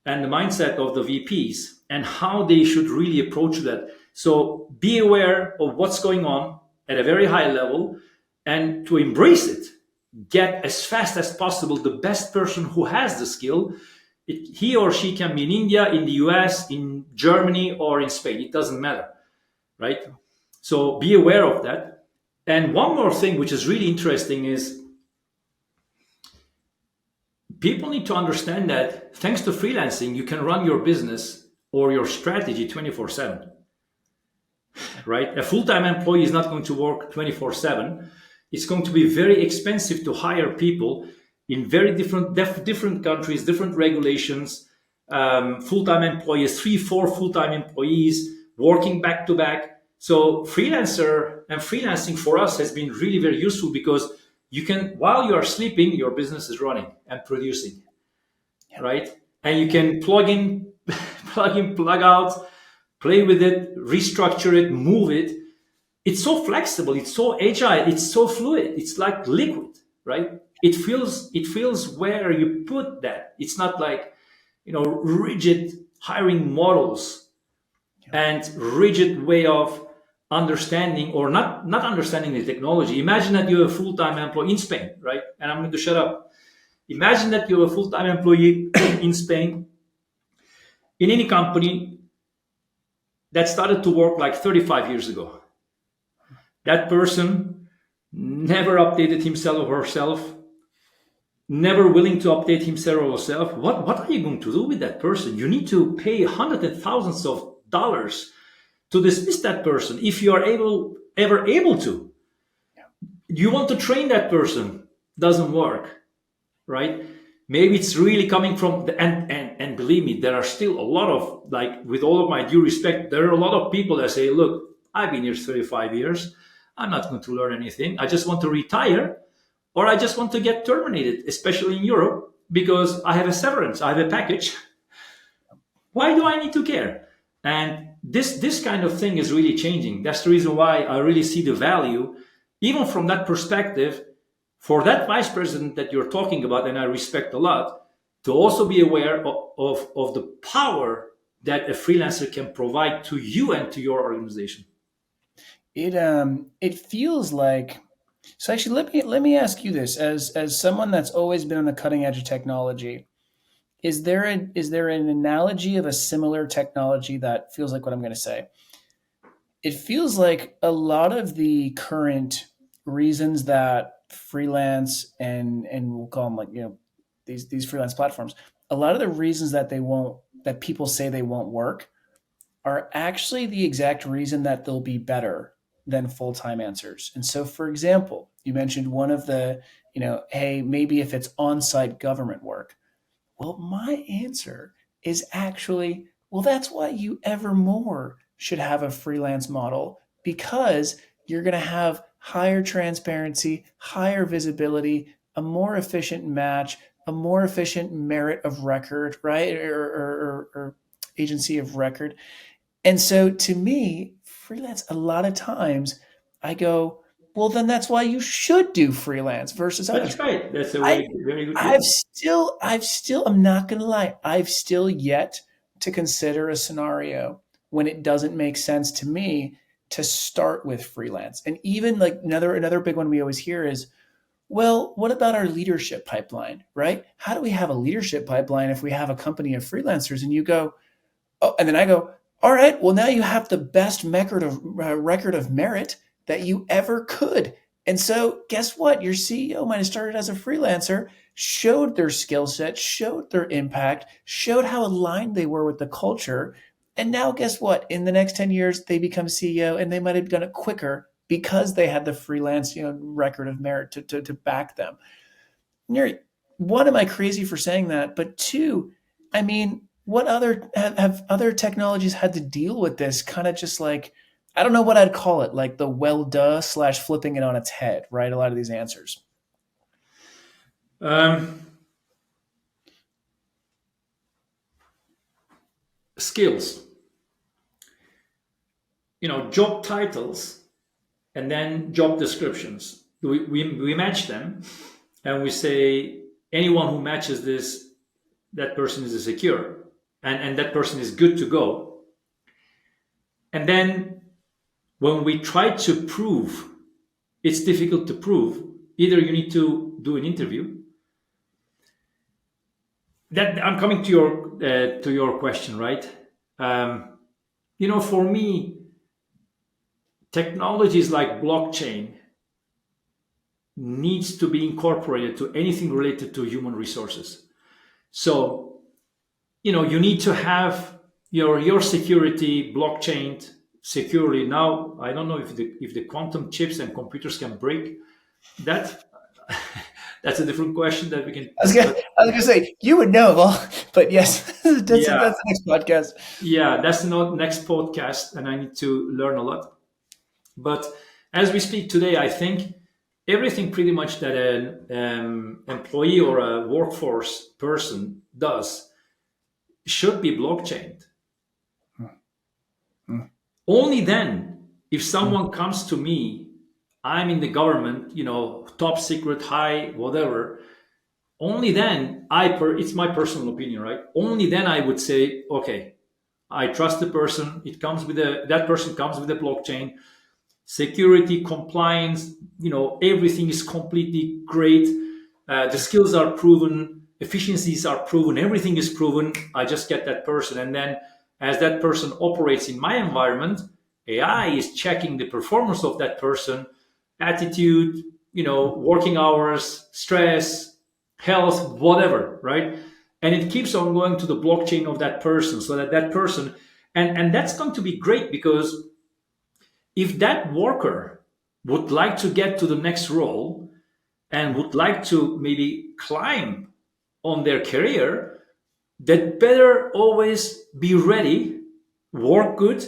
and the mindset of the VPs and how they should really approach that. So be aware of what's going on at a very high level and to embrace it. Get as fast as possible the best person who has the skill. He or she can be in India, in the US, in Germany, or in Spain. It doesn't matter, right? So be aware of that. And one more thing, which is really interesting, is people need to understand that thanks to freelancing, you can run your business or your strategy 24/7, right? A full-time employee is not going to work 24/7. It's going to be very expensive to hire people in very different countries, different regulations. full-time employees, 3, 4 full-time employees working back to back. So freelancer and freelancing for us has been really very useful because you can, while you are sleeping, your business is running and producing, right? And you can plug in, plug out, play with it, restructure it, move it. It's so flexible, it's so agile, it's so fluid. It's like liquid, right? It feels where you put that. It's not like, rigid hiring models and rigid way of understanding or not understanding the technology. Imagine that you're a full-time employee in Spain, right? And I'm going to shut up. Imagine that you're a full-time employee in Spain in any company that started to work like 35 years ago. That person never updated himself or herself, never willing to update himself or herself. What are you going to do with that person? You need to pay hundreds and thousands of dollars to dismiss that person if you are ever able to. You want to train that person, doesn't work, right? Maybe it's really coming from the and believe me, there are still a lot of, like, with all of my due respect, there are a lot of people that say, look, I've been here 35 years. I'm not going to learn anything. I just want to retire, or I just want to get terminated, especially in Europe, because I have a severance, I have a package. Why do I need to care? And this kind of thing is really changing. That's the reason why I really see the value, even from that perspective, for that vice president that you're talking about, and I respect a lot, to also be aware of the power that a freelancer can provide to you and to your organization. It feels like, so actually let me ask you this, as someone that's always been on the cutting edge of technology, is there an analogy of a similar technology that feels like what I'm going to say? It feels like a lot of the current reasons that freelance and we'll call them, like, these freelance platforms, a lot of the reasons that people say they won't work are actually the exact reason that they'll be better than full-time answers. And so, for example, you mentioned one of the, hey, maybe if it's on-site government work. Well, my answer is actually, well, that's why you ever more should have a freelance model, because you're going to have higher transparency, higher visibility, a more efficient match, a more efficient merit of record, right? Or agency of record. And so to me, freelance, a lot of times I go, well, then that's why you should do freelance versus That's others. right. That's a I, very good. I'm not going to lie, I've still yet to consider a scenario when it doesn't make sense to me to start with freelance. And even like another big one we always hear is, well, what about our leadership pipeline, right? How do we have a leadership pipeline if we have a company of freelancers? And you go, oh, and then I go, all right, well, now you have the best record of merit that you ever could. And so guess what? Your CEO might have started as a freelancer, showed their skill set, showed their impact, showed how aligned they were with the culture. And now guess what? In the next 10 years, they become CEO, and they might have done it quicker because they had the freelance, record of merit to back them. Nuri, one, am I crazy for saying that? But two, I mean, what other have other technologies had to deal with this kind of, just like, I don't know what I'd call it, like the well duh slash flipping it on its head, right? A lot of these answers. Um, Skills, job titles, and then job descriptions. We match them, and we say anyone who matches this, that person is secure, and that person is good to go. And then when we try to prove, it's difficult to prove. Either you need to do an interview. That I'm coming to your question, right? For me, technologies like blockchain needs to be incorporated to anything related to human resources. So, you need to have your security blockchain securely. Now, I don't know if the quantum chips and computers can break that. That's a different question that we can I was gonna, discuss. I was gonna say you would know, well, but yes, that's Yeah, the next podcast. yeah, that's the next podcast, and I need to learn a lot. But as we speak today, I think everything pretty much that an employee or a workforce person does should be blockchained. Mm, Only then, if someone comes to me, I'm in the government, top secret, high, whatever. Only then, it's my personal opinion, right? Only then I would say, okay, I trust the person. That person comes with a blockchain, security, compliance. Everything is completely great. The skills are proven, efficiencies are proven, everything is proven. I just get that person, and then as that person operates in my environment, AI is checking the performance of that person, attitude, working hours, stress, health, whatever, right? And it keeps on going to the blockchain of that person, so that person, and that's going to be great, because if that worker would like to get to the next role and would like to maybe climb on their career, that better always be ready, work good,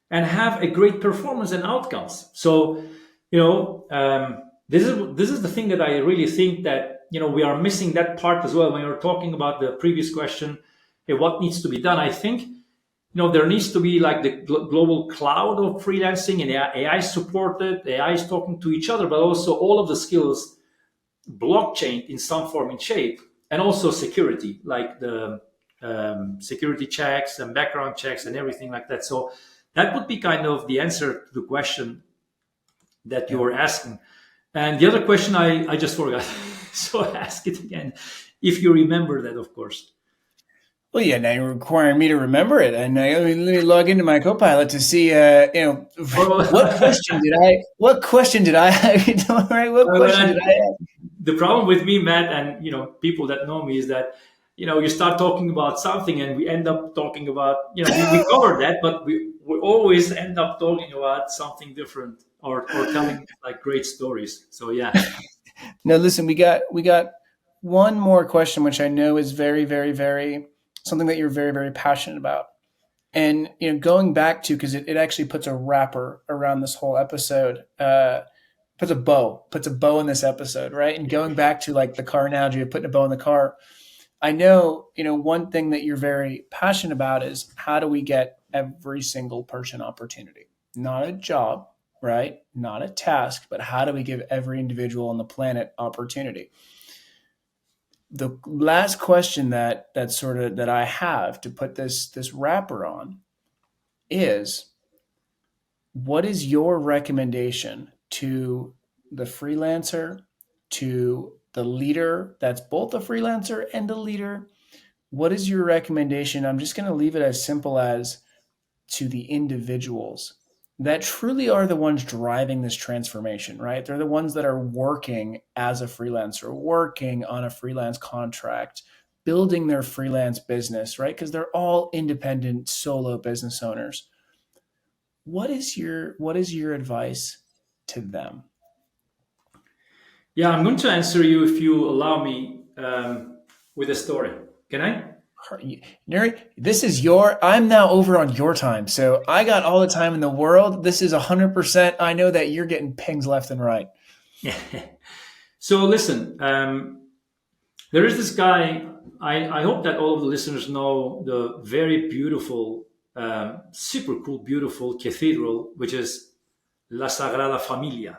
and have a great performance and outcomes. So, this is the thing that I really think that we are missing that part as well. When you're talking about the previous question, hey, what needs to be done? I think there needs to be like the global cloud of freelancing, and AI supported. AI is talking to each other, but also all of the skills blockchain in some form and shape, and also security, like the security checks and background checks and everything like that. So that would be kind of the answer to the question that you yeah. were asking. And the other question I just forgot. So ask it again, if you remember that, of course. Well, yeah. Now you're requiring me to remember it, and let me log into my Copilot to see. What question did I? What question did I? Right? What question did I ask? The problem with me, Matt, and people that know me, is that you start talking about something and we end up talking about we covered that, but we always end up talking about something different, or telling like great stories. So yeah. No, listen, we got one more question, which I know is very, very, very something that you're very, very passionate about. And going back to, because it actually puts a wrapper around this whole episode, puts a bow in this episode, right? And going back to like the car analogy of putting a bow in the car, I know one thing that you're very passionate about is how do we get every single person opportunity, not a job, right? Not a task, but how do we give every individual on the planet opportunity? The last question that I have to put this wrapper on is, what is your recommendation to the freelancer, to the leader that's both a freelancer and a leader? What is your recommendation? I'm just going to leave it as simple as, to the individuals that truly are the ones driving this transformation, right? They're the ones that are working as a freelancer, working on a freelance contract, building their freelance business, right? Because they're all independent solo business owners. What is your advice to them? Yeah, I'm going to answer you, if you allow me, with a story. Can I? Nuri, I'm now over on your time. So I got all the time in the world. This is 100%. I know that you're getting pings left and right. So listen, there is this guy. I hope that all of the listeners know the very beautiful, super cool, beautiful cathedral, which is La Sagrada Familia.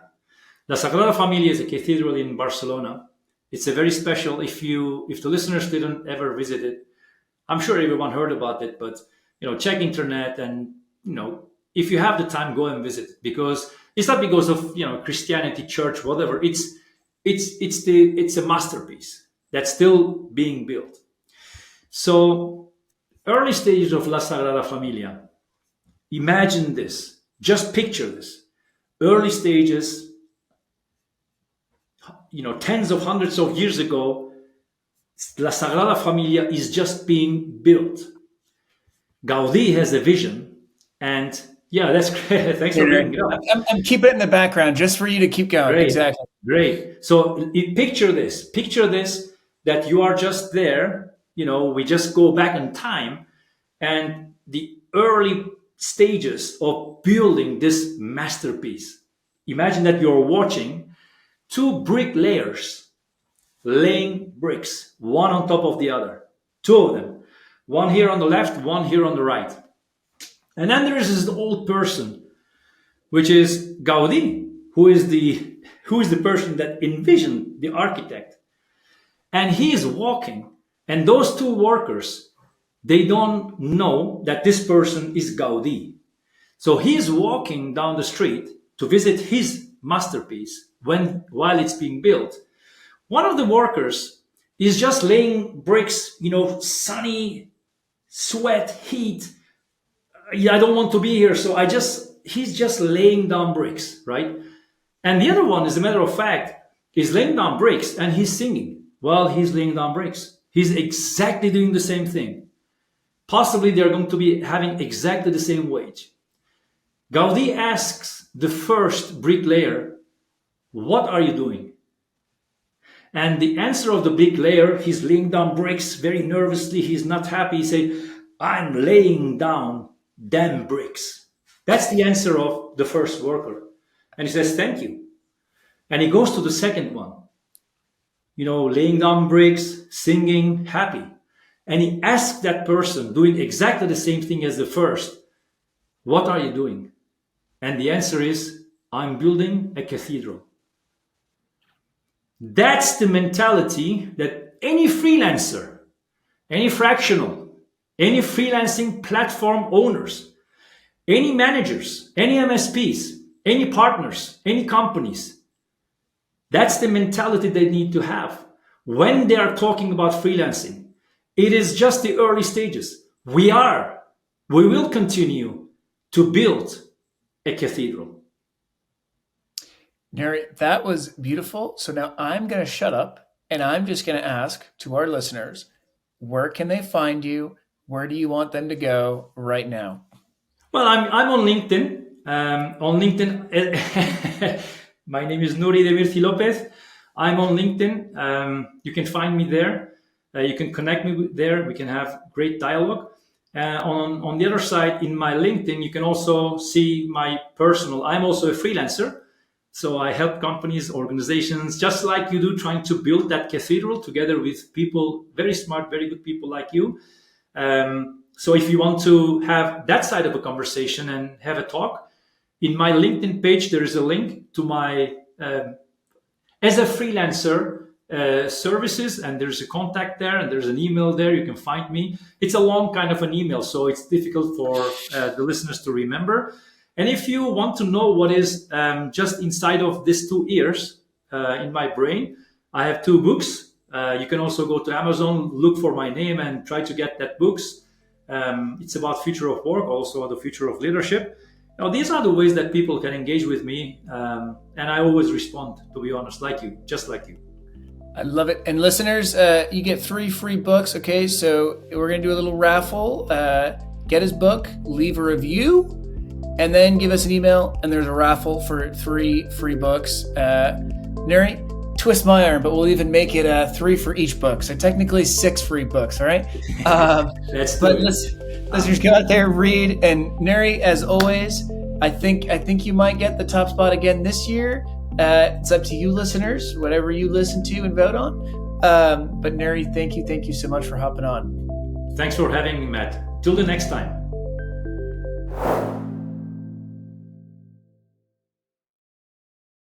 La Sagrada Familia is a cathedral in Barcelona. It's a very special. If the listeners didn't ever visit it, I'm sure everyone heard about it, but check internet, and if you have the time, go and visit it, because it's not because of Christianity, church, whatever. It's a masterpiece that's still being built. So early stages of La Sagrada Familia. Imagine this. Just picture this. Early stages, tens of hundreds of years ago, La Sagrada Familia is just being built. Gaudí has a vision, and Yeah, that's great. Thanks for bringing it up. I'm keeping it in the background just for you to keep going. Great, Exactly. great. So picture this. Picture this, that you are just there. We just go back in time, and the early stages of building this masterpiece. Imagine that you're watching two bricklayers laying bricks, one on top of the other. Two of them. One here on the left, one here on the right. And then there is this old person, which is Gaudi, who is the person that envisioned the architect. And he is walking, and those two workers, they don't know that this person is Gaudi. So he is walking down the street to visit his masterpiece while it's being built. One of the workers is just laying bricks, sunny, sweat, heat. Yeah, I don't want to be here, so he's just laying down bricks, right? And the other one, as a matter of fact, is laying down bricks and he's singing while he's laying down bricks. He's exactly doing the same thing. Possibly they're going to be having exactly the same wage. Gaudi asks the first bricklayer, "What are you doing?" And the answer of the bricklayer, he's laying down bricks very nervously. He's not happy. He says, "I'm laying down damn bricks." That's the answer of the first worker. And he says, "Thank you." And he goes to the second one, laying down bricks, singing, happy. And he asks that person doing exactly the same thing as the first, "What are you doing?" And the answer is, "I'm building a cathedral." That's the mentality that any freelancer, any fractional, any freelancing platform owners, any managers, any MSPs, any partners, any companies, that's the mentality they need to have when they are talking about freelancing. It is just the early stages. We will continue to build a cathedral. Nuri, that was beautiful. So now I'm going to shut up and I'm just going to ask to our listeners, where can they find you? Where do you want them to go right now? Well, I'm on LinkedIn. On LinkedIn, my name is Nuri Demirci Lopez. I'm on LinkedIn. You can find me there. You can connect me there. We can have great dialogue. On the other side, in my LinkedIn, you can also see my personal. I'm also a freelancer. So I help companies, organizations, just like you do, trying to build that cathedral together with people, very smart, very good people like you. So if you want to have that side of a conversation and have a talk, in my LinkedIn page, there is a link to my, as a freelancer, services, and there's a contact there, and there's an email there. You can find me. It's a long kind of an email, so it's difficult for the listeners to remember. And if you want to know what is just inside of these 2 ears in my brain, I have 2 books. You can also go to Amazon, look for my name, and try to get that books. It's about future of work, also the future of leadership. Now, these are the ways that people can engage with me, and I always respond, to be honest, like you, just like you. I love it. And listeners, you get 3 free books. Okay, so we're going to do a little raffle. Get his book, leave a review, and then give us an email, and there's a raffle for 3 free books. Nuri, twist my arm, but we'll even make it 3 for each book. So technically 6 free books, all right? But listeners, go out there, read. And Nuri, as always, I think you might get the top spot again this year. It's up to you, listeners, whatever you listen to and vote on. But Nuri, thank you so much for hopping on. Thanks for having me, Matt. Till the next time.